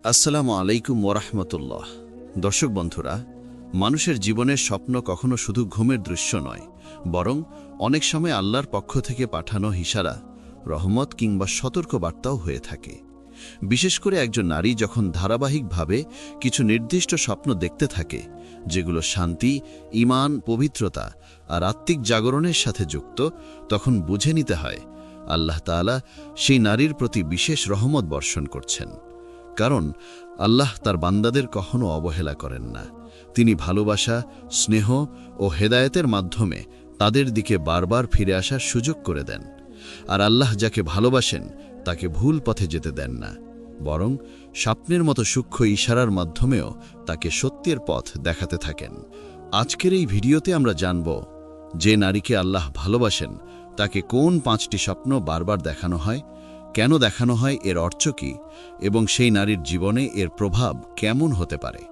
আসসালামু আলাইকুম ওরহমতুল্লাহ। দর্শক বন্ধুরা, মানুষের জীবনের স্বপ্ন কখনো শুধু ঘুমের দৃশ্য নয়, বরং অনেক সময় আল্লাহর পক্ষ থেকে পাঠানো ইশারা, রহমত কিংবা সতর্ক বার্তাও হয়ে থাকে। বিশেষ করে একজন নারী যখন ধারাবাহিকভাবে কিছু নির্দিষ্ট স্বপ্ন দেখতে থাকে, যেগুলো শান্তি, ঈমান, পবিত্রতা আর আত্মিক জাগরণের সাথে যুক্ত, তখন বুঝে নিতে হয় আল্লাহ তাআলা সেই নারীর প্রতি বিশেষ রহমত বর্ষণ করছেন। কারণ আল্লাহ তার বান্দাদের কখনো অবহেলা করেন না। তিনি ভালোবাসা, স্নেহ ও হেদায়েতের মাধ্যমে তাদের দিকে বারবার ফিরে আসার সুযোগ করে দেন। আর আল্লাহ যাকে ভালোবাসেন তাকে ভুল পথে যেতে দেন না, বরং স্বপ্নের মতো সূক্ষ্ম ইশারার মাধ্যমেও তাকে সত্যের পথ দেখাতে থাকেন। আজকের এই ভিডিওতে আমরা জানব, যে নারীকে আল্লাহ ভালোবাসেন তাকে কোন 5টি স্বপ্ন বারবার দেখানো হয়, কেন দেখানো হয়, এর অর্থ কী, এবং সেই নারীর জীবনে এর প্রভাব কেমন হতে পারে।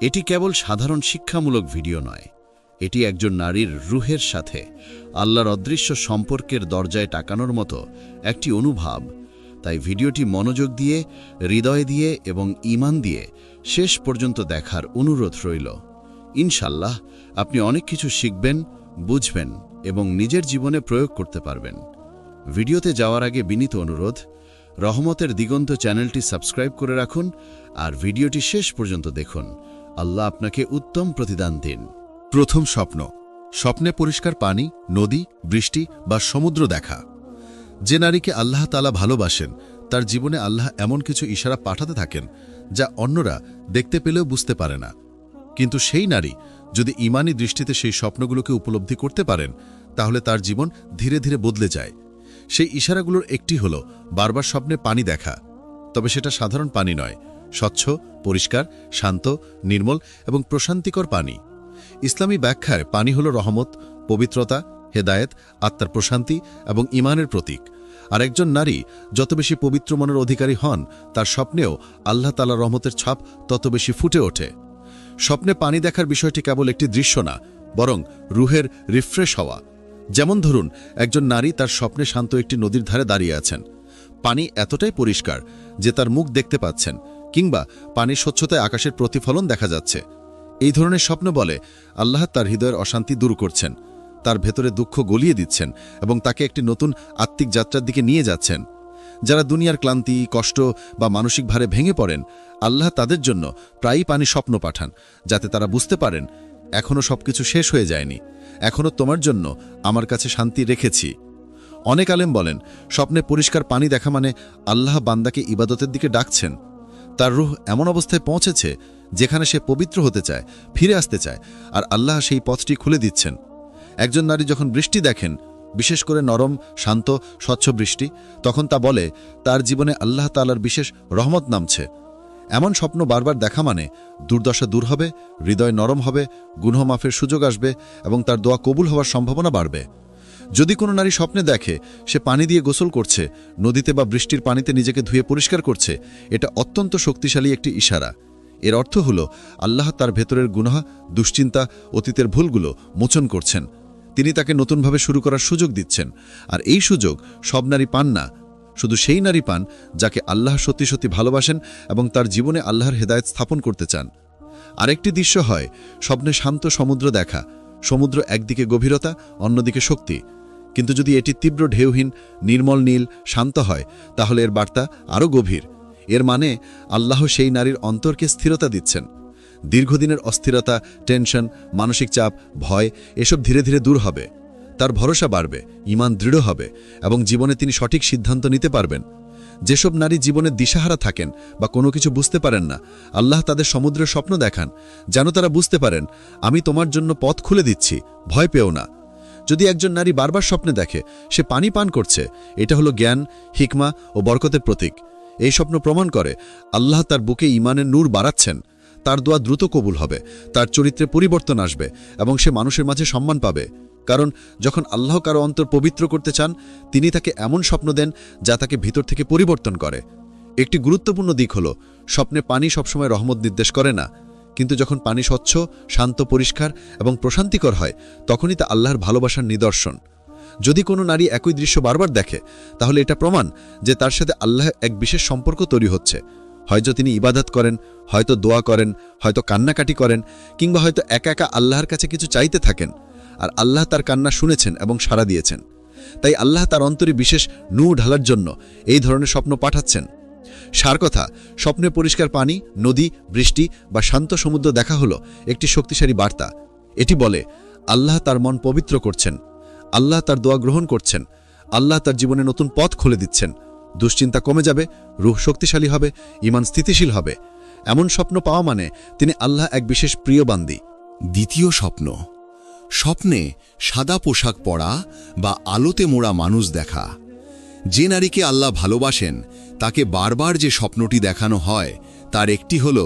এটি কেবল সাধারণ শিক্ষামূলক ভিডিও নয়, এটি একজন নারীর রুহের সাথে আল্লাহর অদৃশ্য সম্পর্কের দরজায় টাকানোর মতো একটি অনুভব। তাই ভিডিওটি মনোযোগ দিয়ে, হৃদয় দিয়ে এবং ঈমান দিয়ে শেষ পর্যন্ত দেখার অনুরোধ রইল। ইনশাল্লাহ আপনি অনেক কিছু শিখবেন, বুঝবেন এবং নিজের জীবনে প্রয়োগ করতে পারবেন। ভিডিওতে যাওয়ার আগে বিনীত অনুরোধ, রহমতের দিগন্ত চ্যানেলটি সাবস্ক্রাইব করে রাখুন আর ভিডিওটি শেষ পর্যন্ত দেখুন। আল্লাহ আপনাকে উত্তম প্রতিদান দিন। প্রথম স্বপ্ন, স্বপ্নে পরিষ্কার পানি, নদী, বৃষ্টি বা সমুদ্র দেখা। যে নারীকে আল্লাহ তাআলা ভালোবাসেন, তার জীবনে আল্লাহ এমন কিছু ইশারা পাঠাতে থাকেন যা অন্যরা দেখতে পেলেও বুঝতে পারে না। কিন্তু সেই নারী যদি ঈমানী দৃষ্টিতে সেই স্বপ্নগুলোকে উপলব্ধি করতে পারেন, তাহলে তার জীবন ধীরে ধীরে বদলে যায়। সেই ইশারাগুলোর একটি হল বারবার স্বপ্নে পানি দেখা, তবে সেটা সাধারণ পানি নয়, স্বচ্ছ, পরিষ্কার, শান্ত, নির্মল এবং প্রশান্তিকর পানি। ইসলামী ব্যাখ্যায় পানি হল রহমত, পবিত্রতা, হেদায়েত, আত্মার প্রশান্তি এবং ঈমানের প্রতীক। আর একজন নারী যত বেশি পবিত্র মনের অধিকারী হন, তার স্বপ্নেও আল্লাহ তাআলার রহমতের ছাপ তত বেশি ফুটে ওঠে। স্বপ্নে পানি দেখার বিষয়টি কেবল একটি দৃশ্য না, বরং রুহের রিফ্রেশ হওয়া। যেমন ধরুন, একজন নারী তার স্বপ্নে শান্ত একটি নদীর ধারে দাঁড়িয়ে আছেন। পানি এতটাই পরিষ্কার যে তার মুখ দেখতে পাচ্ছেন, কিংবা পানির স্বচ্ছতায় আকাশের প্রতিফলন দেখা যাচ্ছে। এই ধরনের স্বপ্ন বলে আল্লাহ তার হৃদয়ের অশান্তি দূর করছেন, তার ভেতরে দুঃখ গলিয়ে দিচ্ছেন এবং তাকে একটি নতুন আত্মিক যাত্রার দিকে নিয়ে যাচ্ছেন। যারা দুনিয়ার ক্লান্তি, কষ্ট বা মানসিক ভারে ভেঙে পড়েন, আল্লাহ তাদের জন্য প্রায়ই পানি স্বপ্ন পাঠান, যাতে তারা বুঝতে পারেন এখনও সবকিছু শেষ হয়ে যায়নি, এখনও তোমার জন্য আমার কাছে শান্তি রেখেছি। অনেক আলেম বলেন, স্বপ্নে পরিষ্কার পানি দেখা মানে আল্লাহ বান্দাকে ইবাদতের দিকে ডাকছেন। তার রূহ এমন অবস্থায় পৌঁছেছে যেখানে সে পবিত্র হতে চায়, ফিরে আসতে চায়, আর আল্লাহ সেই পথটি খুলে দিচ্ছেন। একজন নারী যখন বৃষ্টি দেখেন, বিশেষ করে নরম, শান্ত, স্বচ্ছ বৃষ্টি, তখন তা বলে তার জীবনে আল্লাহ তাআলার বিশেষ রহমত নামছে। এমন স্বপ্ন বারবার দেখা মানে দুর্দশা দূর হবে, হৃদয় নরম হবে, গুনাহ মাফের সুযোগ আসবে এবং তার দোয়া কবুল হওয়ার সম্ভাবনা বাড়বে। যদি কোনো নারী স্বপ্নে দেখে সে পানি দিয়ে গোসল করছে, নদীতে বা বৃষ্টির পানিতে নিজেকে ধুয়ে পরিষ্কার করছে, এটা অত্যন্ত শক্তিশালী একটি ইশারা। এর অর্থ হল আল্লাহ তার ভেতরের গুনাহ, দুশ্চিন্তা, অতীতের ভুলগুলো মোচন করছেন। তিনি তাকে নতুনভাবে শুরু করার সুযোগ দিচ্ছেন। আর এই সুযোগ সব নারী পান না, শুধু সেই নারী পান যাকে আল্লাহ সত্যি সত্যি ভালোবাসেন এবং তার জীবনে আল্লাহর হেদায়েত স্থাপন করতে চান। আরেকটি দৃশ্য হয় স্বপ্নে শান্ত সমুদ্র দেখা। সমুদ্র একদিকে গভীরতা, অন্যদিকে শক্তি। কিন্তু যদি এটি তীব্র ঢেউহীন, নির্মল নীল, শান্ত হয়, তাহলে এর বার্তা আরও গভীর। এর মানে আল্লাহ সেই নারীর অন্তরকে স্থিরতা দিচ্ছেন। দীর্ঘদিনের অস্থিরতা, টেনশন, মানসিক চাপ, ভয় এসব ধীরে ধীরে দূর হবে। তার ভরসা বাড়বে, ঈমান দৃঢ় হবে এবং জীবনে তিনি সঠিক সিদ্ধান্ত নিতে পারবেন। যেসব নারী জীবনে দিশাহারা থাকেন বা কোনো কিছু বুঝতে পারেন না, আল্লাহ তাদের সমুদ্রের স্বপ্ন দেখান, যেন তারা বুঝতে পারেন আমি তোমার জন্য পথ খুলে দিচ্ছি, ভয় পেও না। যদি একজন নারী বারবার স্বপ্নে দেখে সে পানি পান করছে, এটা হলো জ্ঞান, হিকমা ও বরকতের প্রতীক। এই স্বপ্ন প্রমাণ করে আল্লাহ তার বুকে ঈমানের নূর বাড়াচ্ছেন। তার দোয়া দ্রুত কবুল হবে, তার চরিত্রে পরিবর্তন আসবে এবং সে মানুষের মাঝে সম্মান পাবে। কারণ যখন আল্লাহ কারো অন্তর পবিত্র করতে চান, তিনি তাকে এমন স্বপ্ন দেন যা তাকে ভিতর থেকে পরিবর্তন করে। একটি গুরুত্বপূর্ণ দিক হল, স্বপ্নে পানি সবসময় রহমত নির্দেশ করে না, কিন্তু যখন পানি স্বচ্ছ, শান্ত, পরিষ্কার এবং প্রশান্তিকর হয়, তখনই তা আল্লাহর ভালোবাসার নিদর্শন। যদি কোনো নারী একই দৃশ্য বারবার দেখে, তাহলে এটা প্রমাণ যে তার সাথে আল্লাহ এক বিশেষ সম্পর্ক তৈরি হচ্ছে। হয়তো তিনি ইবাদত করেন, হয়তো দোয়া করেন, হয়তো কান্নাকাটি করেন, কিংবা হয়তো একা একা আল্লাহর কাছে কিছু চাইতে থাকেন, আর আল্লাহ তার কান্না শুনেছেন এবং সাড়া দিয়েছেন। তাই আল্লাহ তার অন্তরে বিশেষ নূর ঢালার জন্য এই ধরনের স্বপ্ন পাঠাচ্ছেন। সার কথা, স্বপ্নে পরিষ্কার পানি, নদী, বৃষ্টি বা শান্ত সমুদ্র দেখা হলো একটি শক্তিশালী বার্তা। এটি বলে আল্লাহ তার মন পবিত্র করছেন, আল্লাহ তার দোয়া গ্রহণ করছেন, আল্লাহ তার জীবনে নতুন পথ খুলে দিচ্ছেন। দুশ্চিন্তা কমে যাবে, রূহ শক্তিশালী হবে, ঈমান স্থিতিশীল হবে। এমন স্বপ্ন পাওয়া মানে তিনি আল্লাহ এক বিশেষ প্রিয় বান্দী। দ্বিতীয় স্বপ্ন, স্বপ্নে সাদা পোশাক পরা বা আলোতে মোড়া মানুষ দেখা। যে নারীকে আল্লাহ ভালোবাসেন তাকে বারবার যে স্বপ্নটি দেখানো হয় তার একটি হল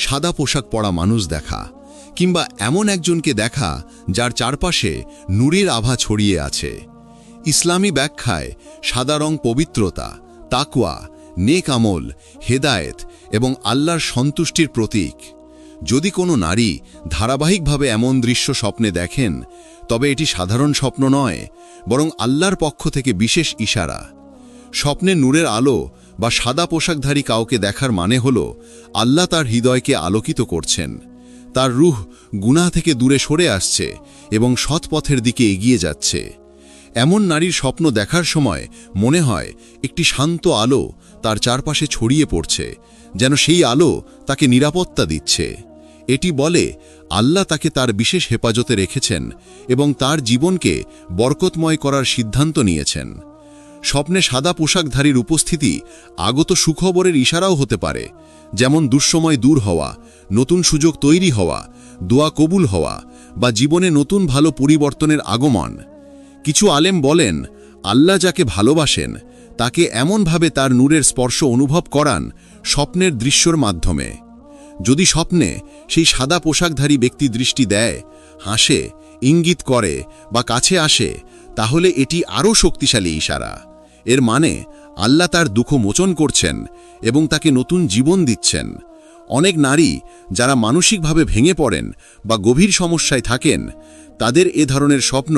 সাদা পোশাক পরা মানুষ দেখা, কিংবা এমন একজনকে দেখা যার চারপাশে নূরের আভা ছড়িয়ে আছে। ইসলামী ব্যাখ্যায় সাদা রং পবিত্রতা, তাকওয়া, নেক আমল, হেদায়েত এবং আল্লাহর সন্তুষ্টির প্রতীক। যদি কোনো নারী ধারাবাহিকভাবে এমন দৃশ্য স্বপ্নে দেখেন, তবে এটি সাধারণ স্বপ্ন নয়, বরং আল্লাহর পক্ষ থেকে বিশেষ ইশারা। স্বপ্নে নূরের আলো বা সাদা পোশাকধারী কাউকে দেখার মানে হল আল্লাহ তার হৃদয়কে আলোকিত করছেন, তার রূহ গুনাহ থেকে দূরে সরে আসছে এবং সৎ পথের দিকে এগিয়ে যাচ্ছে। এমন নারীর স্বপ্ন দেখার সময় মনে হয় একটি শান্ত আলো তার চারপাশে ছড়িয়ে পড়ছে, যেন সেই আলো তাকে নিরাপত্তা দিচ্ছে। এটি বলে আল্লাহ তাকে তার বিশেষ হেফাজতে রেখেছেন এবং তার জীবনকে বরকতময় করার সিদ্ধান্ত নিয়েছেন। স্বপ্নে সাদা পোশাকধারীর উপস্থিতি আগত সুখবরের ইশারাও হতে পারে, যেমন দুঃসময় দূর হওয়া, নতুন সুযোগ তৈরি হওয়া, দোয়া কবুল হওয়া বা জীবনে নতুন ভালো পরিবর্তনের আগমন। কিছু আলেম বলেন আল্লাহ যাকে ভালোবাসেন তাকে এমনভাবে তার নূরের স্পর্শ অনুভব করান স্বপ্নের দৃশ্যর মাধ্যমে। যদি স্বপ্নে সেই সাদা পোশাকধারী ব্যক্তি দৃষ্টি দেয়, হাসে, ইঙ্গিত করে বা কাছে আসে, তাহলে এটি আরও শক্তিশালী ইশারা। এর মানে আল্লাহ তার দুঃখ মোচন করছেন এবং তাকে নতুন জীবন দিচ্ছেন। অনেক নারী যারা মানসিকভাবে ভেঙে পড়েন বা গভীর সমস্যায় থাকেন, তাদের এ ধরনের স্বপ্ন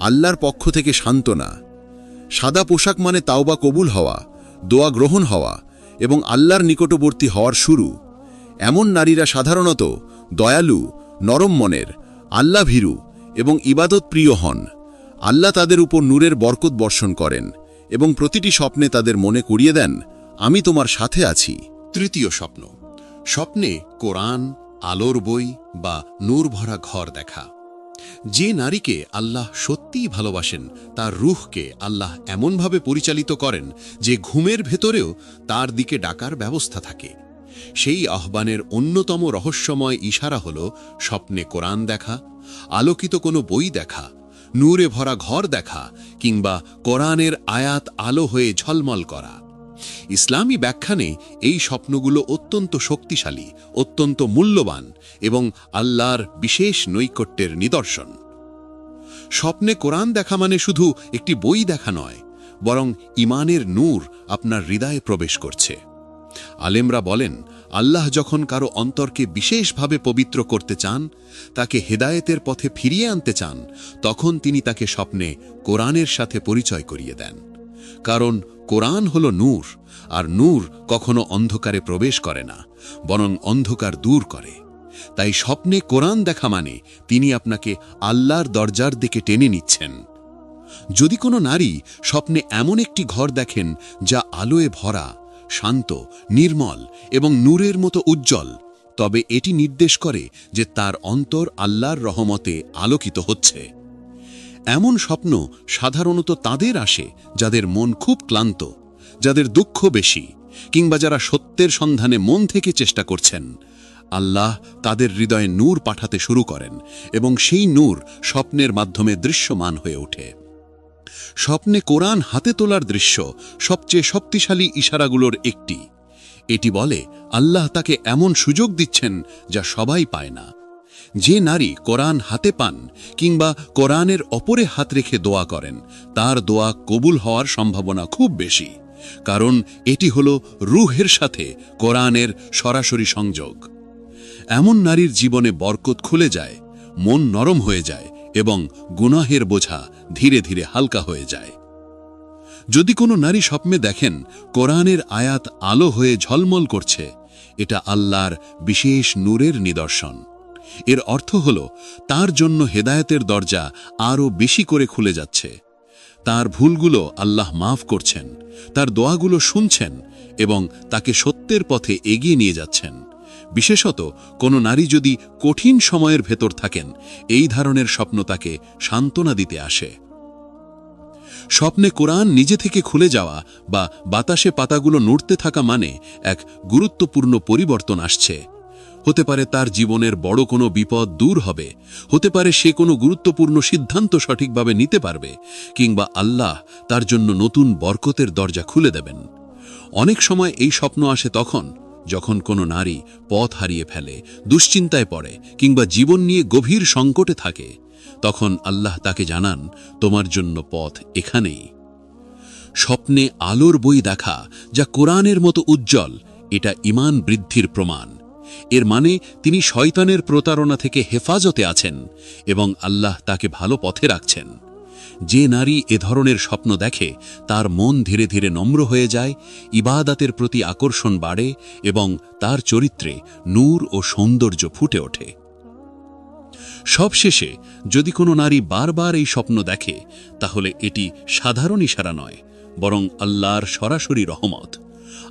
আল্লাহর পক্ষ থেকে সান্ত্বনা। সাদা পোশাক মানে তাওবা কবুল হওয়া, দোয়া গ্রহণ হওয়া এবং আল্লাহর নিকটবর্তী হওয়ার শুরু। এমন নারীরা সাধারণত দয়ালু, নরম মনের, আল্লাহ ভীরু এবং ইবাদত প্রিয় হন। আল্লাহ তাদের উপর নূরের বরকত বর্ষণ করেন এবং প্রতিটি স্বপ্নে তাদের মনে করিয়ে দেন, আমি তোমার সাথে আছি। তৃতীয় স্বপ্ন, স্বপ্নে কোরআন, আলোর বই বা নূর ভরা ঘর দেখা। যে নারীকে আল্লাহ সত্যিই ভালোবাসেন তার রূহকে আল্লাহ এমনভাবে পরিচালিত করেন যে ঘুমের ভেতরেও তার দিকে ডাকার ব্যবস্থা থাকে। সেই আহ্বানের অন্যতম রহস্যময় ইশারা হল স্বপ্নে কোরআন দেখা, আলোকিত কোনো বই দেখা, নূরে ভরা ঘর দেখা কিংবা কোরআনের আয়াত আলো হয়ে ঝলমল করা। ইসলামী ব্যাখ্যানে এই স্বপ্নগুলো অত্যন্ত শক্তিশালী, অত্যন্ত মূল্যবান এবং আল্লাহর বিশেষ নৈকট্যের নিদর্শন। স্বপ্নে কোরআন দেখা মানে শুধু একটি বই দেখা নয়, বরং ঈমানের নূর আপনার হৃদয়ে প্রবেশ করছে। আলেমরা বলেন, আল্লাহ যখন কারো অন্তরকে বিশেষভাবে পবিত্র করতে চান, তাকে হেদায়েতের পথে ফিরিয়ে আনতে চান, তখন তিনি তাকে স্বপ্নে কোরআনের সাথে পরিচয় করিয়ে দেন। কারণ কোরআন হল নূর, আর নূর কখনো অন্ধকারে প্রবেশ করে না, বরং অন্ধকার দূর করে। তাই স্বপ্নে কোরআন দেখা মানে তিনি আপনাকে আল্লাহর দরজার দিকে টেনে নিচ্ছেন। যদি কোনো নারী স্বপ্নে এমন একটি ঘর দেখেন যা আলোয় ভরা, শান্ত, নির্মল এবং নূরের মতো উজ্জ্বল, তবে এটি নির্দেশ করে যে তার অন্তর আল্লাহর রহমতে আলোকিত হচ্ছে। এমন স্বপ্ন সাধারণত তাদের আসে যাদের মন খুব ক্লান্ত, যাদের দুঃখ বেশি, কিংবা যারা সত্যের সন্ধানে মন থেকে চেষ্টা করছেন। আল্লাহ তাদের হৃদয়ে নূর পাঠাতে শুরু করেন এবং সেই নূর স্বপ্নের মাধ্যমে দৃশ্যমান হয়ে ওঠে। স্বপ্নে কোরআন হাতে তোলার দৃশ্য সবচেয়ে শক্তিশালী ইশারাগুলোর একটি। এটি বলে আল্লাহ তাকে এমন সুযোগ দিচ্ছেন যা সবাই পায় না। যে নারী কোরআন হাতে পান কিংবা কোরআনের অপরে হাত রেখে দোয়া করেন, তার দোয়া কবুল হওয়ার সম্ভাবনা খুব বেশি, কারণ এটি হল রূহের সাথে কোরআনের সরাসরি সংযোগ। এমন নারীর জীবনে বরকত খুলে যায়, মন নরম হয়ে যায় এবং গুনাহের বোঝা ধীরে ধীরে হালকা হয়ে যায়। যদি কোনো নারী স্বপ্নে দেখেন কোরআনের আয়াত আলো হয়ে ঝলমল করছে এটা আল্লাহর বিশেষ নূরের নিদর্শন। এর অর্থ হল তার জন্য হেদায়েতের দরজা আরও বেশি করে খুলে যাচ্ছে। তার ভুলগুলো আল্লাহ মাফ করছেন, তার দোয়াগুলো শুনছেন এবং তাকে সত্যের পথে এগিয়ে নিয়ে যাচ্ছেন। বিশেষত কোনো নারী যদি কঠিন সময়ের ভেতর থাকেন, এই ধরনের স্বপ্ন তাকে সান্ত্বনা দিতে আসে। স্বপ্নে কোরআন নিজে থেকে খুলে যাওয়া বা বাতাসে পাতাগুলো নড়তে থাকা মানে এক গুরুত্বপূর্ণ পরিবর্তন আসছে। হতে পারে তার জীবনের বড় কোনো বিপদ দূর হবে, হতে পারে সে কোনো গুরুত্বপূর্ণ সিদ্ধান্ত সঠিকভাবে নিতে পারবে, কিংবা আল্লাহ তার জন্য নতুন বরকতের দরজা খুলে দেবেন। অনেক সময় এই স্বপ্ন আসে তখন যখন কোনো নারী পথ হারিয়ে ফেলে, দুশ্চিন্তায় পড়ে কিংবা জীবন নিয়ে গভীর সংকটে থাকে। তখন আল্লাহ তাকে জানান, তোমার জন্য পথ এখানেই। স্বপ্নে আলোর বই দেখা, যা কোরআনের মতো উজ্জ্বল, এটা ঈমান বৃদ্ধির প্রমাণ। এর মানে তিনি শয়তানের প্রতারণা থেকে হেফাজতে আছেন এবং আল্লাহ তাকে ভালো পথে রাখছেন। যে নারী এ ধরনের স্বপ্ন দেখে তার মন ধীরে ধীরে নম্র হয়ে যায়, ইবাদাতের প্রতি আকর্ষণ বাড়ে এবং তার চরিত্রে নূর ও সৌন্দর্য ফুটে ওঠে। সবশেষে, যদি কোনো নারী বারবার এই স্বপ্ন দেখে, তাহলে এটি সাধারণ ইশারা নয়, বরং আল্লাহর সরাসরি রহমত।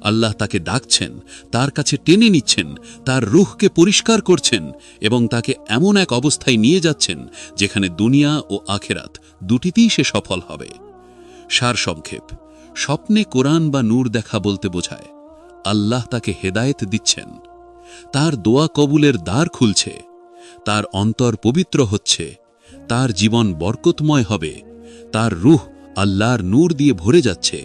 আল্লাহ তাকে ডাকছেন, তার কাছে টেনে নিচ্ছেন, তার রূহকে পরিষ্কার করছেন এবং তাকে এমন এক অবস্থায় নিয়ে যাচ্ছেন যেখানে দুনিয়া ও আখেরাত দুটিতেই সে সফল হবে। সারসংক্ষেপ, স্বপ্নে কোরআন বা নূর দেখা বলতে বোঝায় আল্লাহ তাকে হেদায়েত দিচ্ছেন, তার দোয়া কবুলের দ্বার খুলছে, তার অন্তর পবিত্র হচ্ছে, তার জীবন বরকতময় হবে, তার রূহ আল্লাহর নূর দিয়ে ভরে যাচ্ছে।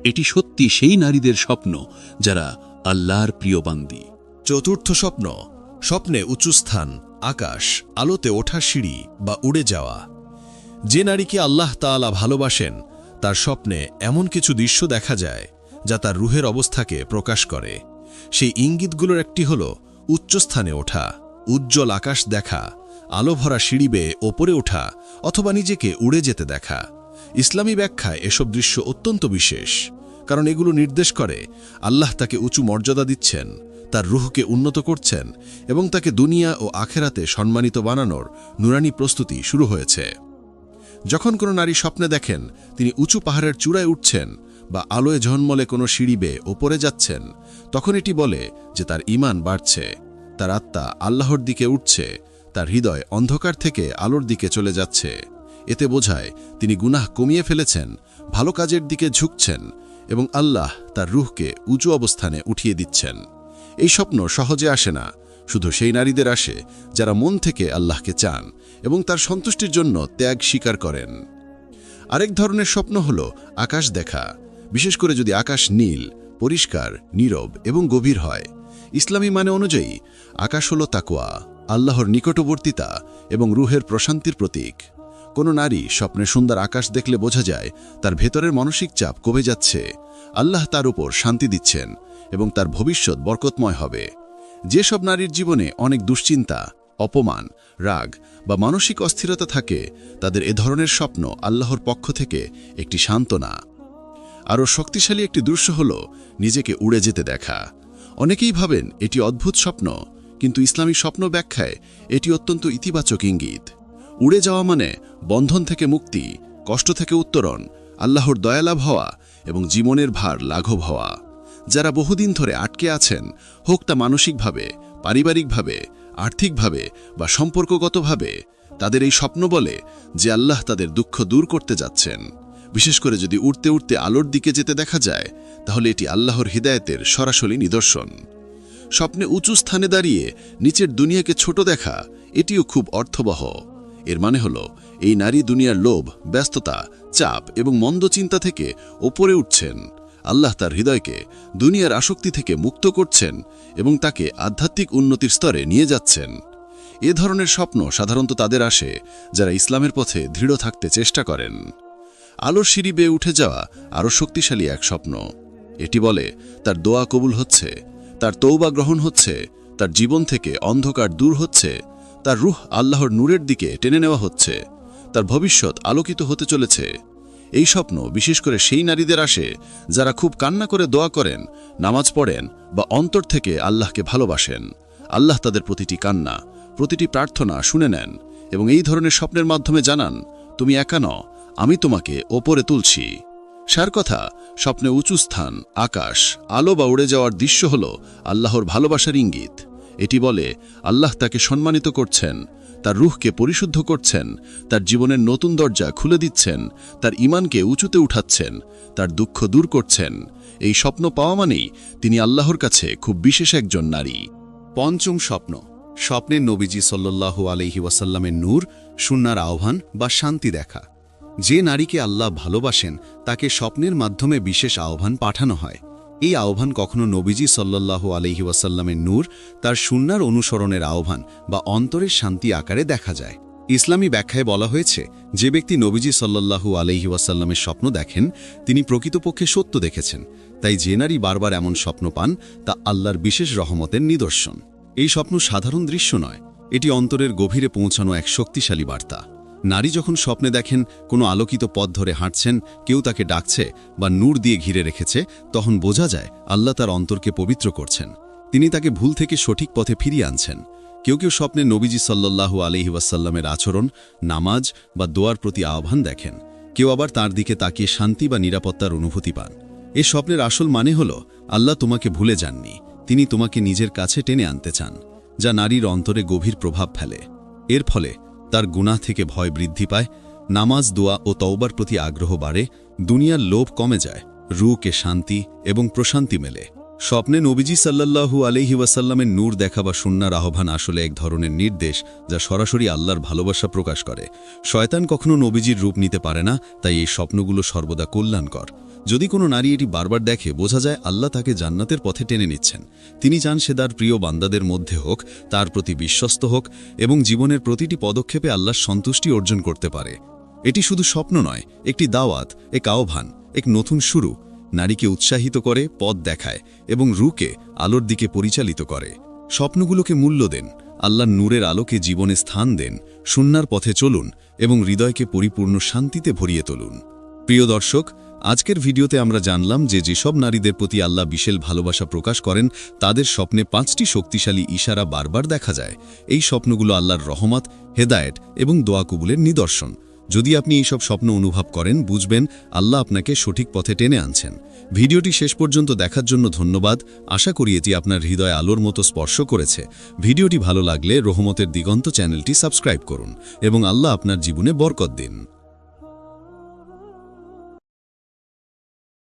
এটি সত্যি সেই নারীদের স্বপ্ন যারা আল্লাহর প্রিয় বান্দী। চতুর্থ স্বপ্ন, স্বপ্নে উঁচু স্থান, আকাশ, আলোতে ওঠা সিঁড়ি বা উড়ে যাওয়া। যে নারীকে আল্লাহ তাআলা ভালোবাসেন তার স্বপ্নে এমন কিছু দৃশ্য দেখা যায় যা তার রুহের অবস্থাকে প্রকাশ করে। সেই ইঙ্গিতগুলোর একটি হল উচ্চস্থানে ওঠা, উজ্জ্বল আকাশ দেখা, আলো ভরা সিঁড়ি বেয়ে ওপরে ওঠা অথবা নিজেকে উড়ে যেতে দেখা। ইসলামী ব্যাখ্যায় এসব দৃশ্য অত্যন্ত বিশেষ, কারণ এগুলো নির্দেশ করে আল্লাহ তাকে উঁচু মর্যাদা দিচ্ছেন, তার রুহকে উন্নত করছেন এবং তাকে দুনিয়া ও আখেরাতে সম্মানিত বানানোর নুরানি প্রস্তুতি শুরু হয়েছে। যখন কোনো নারী স্বপ্নে দেখেন তিনি উঁচু পাহাড়ের চূড়ায় উঠছেন বা আলোয় ঝলমলে কোনো সিঁড়ি বেয়ে ওপরে যাচ্ছেন, তখন এটি বলে যে তার ঈমান বাড়ছে, তার আত্মা আল্লাহর দিকে উঠছে, তার হৃদয় অন্ধকার থেকে আলোর দিকে চলে যাচ্ছে। এতে বোঝায় তিনি গুনাহ কমিয়ে ফেলেছেন, ভালো কাজের দিকে ঝুঁকছেন এবং আল্লাহ তার রুহকে উঁচু অবস্থানে উঠিয়ে দিচ্ছেন। এই স্বপ্ন সহজে আসে না, শুধু সেই নারীদের আসে যারা মন থেকে আল্লাহকে চান এবং তার সন্তুষ্টির জন্য ত্যাগ স্বীকার করেন। আরেক ধরনের স্বপ্ন হল আকাশ দেখা, বিশেষ করে যদি আকাশ নীল, পরিষ্কার, নীরব এবং গভীর হয়। ইসলামী মানে অনুযায়ী আকাশ হল তাকওয়া, আল্লাহর নিকটবর্তিতা এবং রুহের প্রশান্তির প্রতীক। কোনো নারী স্বপ্নে সুন্দর আকাশ দেখলে বোঝা যায় তার ভেতরের মানসিক চাপ কমে যাচ্ছে, আল্লাহ তার উপর শান্তি দিচ্ছেন এবং তার ভবিষ্যৎ বরকতময় হবে। যেসব নারীর জীবনে অনেক দুশ্চিন্তা, অপমান, রাগ বা মানসিক অস্থিরতা থাকে, তাদের এ ধরনের স্বপ্ন আল্লাহর পক্ষ থেকে একটি সান্ত্বনা। আরও শক্তিশালী একটি দৃশ্য হল নিজেকে উড়ে যেতে দেখা। অনেকেই ভাবেন এটি অদ্ভুত স্বপ্ন, কিন্তু ইসলামী স্বপ্ন ব্যাখ্যায় এটি অত্যন্ত ইতিবাচক ইঙ্গিত। উড়ে যাওয়া মানে বন্ধন থেকে মুক্তি, কষ্ট থেকে উত্তরণ, আল্লাহর দয়ালাভ হওয়া এবং জীবনের ভার লাঘব হওয়া। যারা বহুদিন ধরে আটকে আছেন, হোক তা মানসিকভাবে, পারিবারিকভাবে, আর্থিকভাবে বা সম্পর্কগতভাবে, তাদের এই স্বপ্ন বলে যে আল্লাহ তাদের দুঃখ দূর করতে যাচ্ছেন। বিশেষ করে যদি উড়তে উড়তে আলোর দিকে যেতে দেখা যায়, তাহলে এটি আল্লাহর হিদায়েতের সরাসরি নিদর্শন। স্বপ্নে উঁচু স্থানে দাঁড়িয়ে নিচের দুনিয়াকে ছোট দেখা, এটিও খুব অর্থবহ। এর মানে হল এই নারী দুনিয়ার লোভ, ব্যস্ততা, চাপ এবং মন্দ চিন্তা থেকে ওপরে উঠছেন। আল্লাহ তার হৃদয়কে দুনিয়ার আসক্তি থেকে মুক্ত করছেন এবং তাকে আধ্যাত্মিক উন্নতির স্তরে নিয়ে যাচ্ছেন। এ ধরনের স্বপ্ন সাধারণত তাদের আসে যারা ইসলামের পথে দৃঢ় থাকতে চেষ্টা করেন। আলোর সিঁড়ি বেয়ে উঠে যাওয়া আরও শক্তিশালী এক স্বপ্ন। এটি বলে তার দোয়া কবুল হচ্ছে, তার তওবা গ্রহণ হচ্ছে, তার জীবন থেকে অন্ধকার দূর হচ্ছে, তার রূহ আল্লাহর নূরের দিকে টেনে নেওয়া হচ্ছে, তার ভবিষ্যৎ আলোকিত হতে চলেছে। এই স্বপ্ন বিশেষ করে সেই নারীদের আসে যারা খুব কান্না করে দোয়া করেন, নামাজ পড়েন বা অন্তর থেকে আল্লাহকে ভালোবাসেন। আল্লাহ তাদের প্রতিটি কান্না, প্রতিটি প্রার্থনা শুনে নেন এবং এই ধরনের স্বপ্নের মাধ্যমে জানান, তুমি একা নও, আমি তোমাকে ওপরে তুলছি। সার কথা, স্বপ্নে উঁচু স্থান, আকাশ, আলো বা উড়ে যাওয়ার দৃশ্য হল আল্লাহর ভালোবাসার ইঙ্গিত। এটি বলে আল্লাহ তাকে সম্মানিত করছেন, তার রূহকে পরিশুদ্ধ করছেন, তার জীবনের নতুন দরজা খুলে দিচ্ছেন, তার ঈমানকে উঁচুতে উঠাচ্ছেন, তার দুঃখ দূর করছেন। এই স্বপ্ন পাওয়া মানেই তিনি আল্লাহর কাছে খুব বিশেষ একজন নারী। পঞ্চম স্বপ্ন, স্বপ্নে নবীজি সাল্লাল্লাহু আলাইহি ওয়াসাল্লামের নূর, সুন্নাহর আহ্বান বা শান্তি দেখা। যে নারীকে আল্লাহ ভালোবাসেন তাকে স্বপ্নের মাধ্যমে বিশেষ আহ্বান পাঠানো হয়। এই আহ্বান কখনো নবীজি সাল্লাল্লাহু আলাইহি ওয়াসাল্লামের নূর, তার সুন্নাহর অনুসরণের আহ্বান বা অন্তরের শান্তি আকারে দেখা যায়। ইসলামী ব্যাখ্যায় বলা হয়েছে, যে ব্যক্তি নবীজি সাল্লাল্লাহু আলাইহি ওয়াসাল্লামের স্বপ্ন দেখেন তিনি প্রকৃতপক্ষে সত্য দেখেছেন। তাই যে নারী বারবার এমন স্বপ্ন পান তা আল্লাহর বিশেষ রহমতের নিদর্শন। এই স্বপ্ন সাধারণ দৃশ্য নয়, এটি অন্তরের গভীরে পৌঁছানো এক শক্তিশালী বার্তা। নারী যখন স্বপ্নে দেখেন কোনো আলোকিত পথ ধরে হাঁটছেন, কেউ তাকে ডাকছে বা নূর দিয়ে ঘিরে রেখেছে, তখন বোঝা যায় আল্লাহ তার অন্তরকে পবিত্র করছেন। তিনি তাকে ভুল থেকে সঠিক পথে ফিরিয়ে আনছেন। কেউ কেউ স্বপ্নে নবীজি সাল্লাল্লাহু আলাইহি ওয়াসাল্লামের আচরণ, নামাজ বা দোয়ার প্রতি আহ্বান দেখেন। কেউ আবার তার দিকে তাকিয়ে শান্তি বা নিরাপত্তার অনুভূতি পান। এ স্বপ্নের আসল মানে হল আল্লাহ তোমাকে ভুলে যাননি, তিনি তোমাকে নিজের কাছে টেনে আনতে চান, যা নারীর অন্তরে গভীর প্রভাব ফেলে। এর ফলে তার গুনাহ থেকে ভয় বৃদ্ধি পায়, নামাজ, দোয়া ও তওবার প্রতি আগ্রহ বাড়ে, দুনিয়ার লোভ কমে যায়, রূহকে শান্তি এবং প্রশান্তি মেলে। স্বপ্নে নবীজি সাল্লাল্লাহু আলাইহি ওয়াসাল্লামের নূর দেখা বা সুন্নাহর আহ্বান আসলে এক ধরনের নির্দেশ, যা সরাসরি আল্লাহর ভালোবাসা প্রকাশ করে। শয়তান কখনো নবীজির রূপ নিতে পারে না, তাই এই স্বপ্নগুলো সর্বদা কল্যাণকর। যদি কোনো নারী এটি বারবার দেখে, বোঝা যায় আল্লাহ তাকে জান্নাতের পথে টেনে নিচ্ছেন। তিনি চান সে তার প্রিয় বান্দাদের মধ্যে হোক, তার প্রতি বিশ্বস্ত হোক এবং জীবনের প্রতিটি পদক্ষেপে আল্লাহর সন্তুষ্টি অর্জন করতে পারে। এটি শুধু স্বপ্ন নয়, একটি দাওয়াত, এক আহ্বান, এক নতুন শুরু। নারীকে উৎসাহিত করে, পথ দেখায় এবং রূহকে আলোর দিকে পরিচালিত করে। স্বপ্নগুলোকে মূল্য দেন, আল্লাহর নূরের আলোকে জীবনে স্থান দেন, সুন্নাহর পথে চলুন এবং হৃদয়কে পরিপূর্ণ শান্তিতে ভরিয়ে তুলুন। প্রিয় দর্শক, আজকের ভিডিওতে আমরা জানলাম যে যেসব নারীদের প্রতি আল্লাহ বিশেষ ভালোবাসা প্রকাশ করেন তাদের স্বপ্নে 5টি শক্তিশালী ইশারা বারবার দেখা যায়। এই স্বপ্নগুলো আল্লাহর রহমত, হেদায়েত এবং দোয়া কবুলের নিদর্শন। যদি আপনি এইসব স্বপ্ন অনুভব করেন, বুঝবেন আল্লাহ আপনাকে সঠিক পথে টেনে আনছেন। ভিডিওটি শেষ পর্যন্ত দেখার জন্য ধন্যবাদ। আশা করি এটি আপনার হৃদয়ে আলোর মতো স্পর্শ করেছে। ভিডিওটি ভালো লাগলে রহমতের দিগন্ত চ্যানেলটি সাবস্ক্রাইব করুন এবং আল্লাহ আপনার জীবনে বরকত দিন।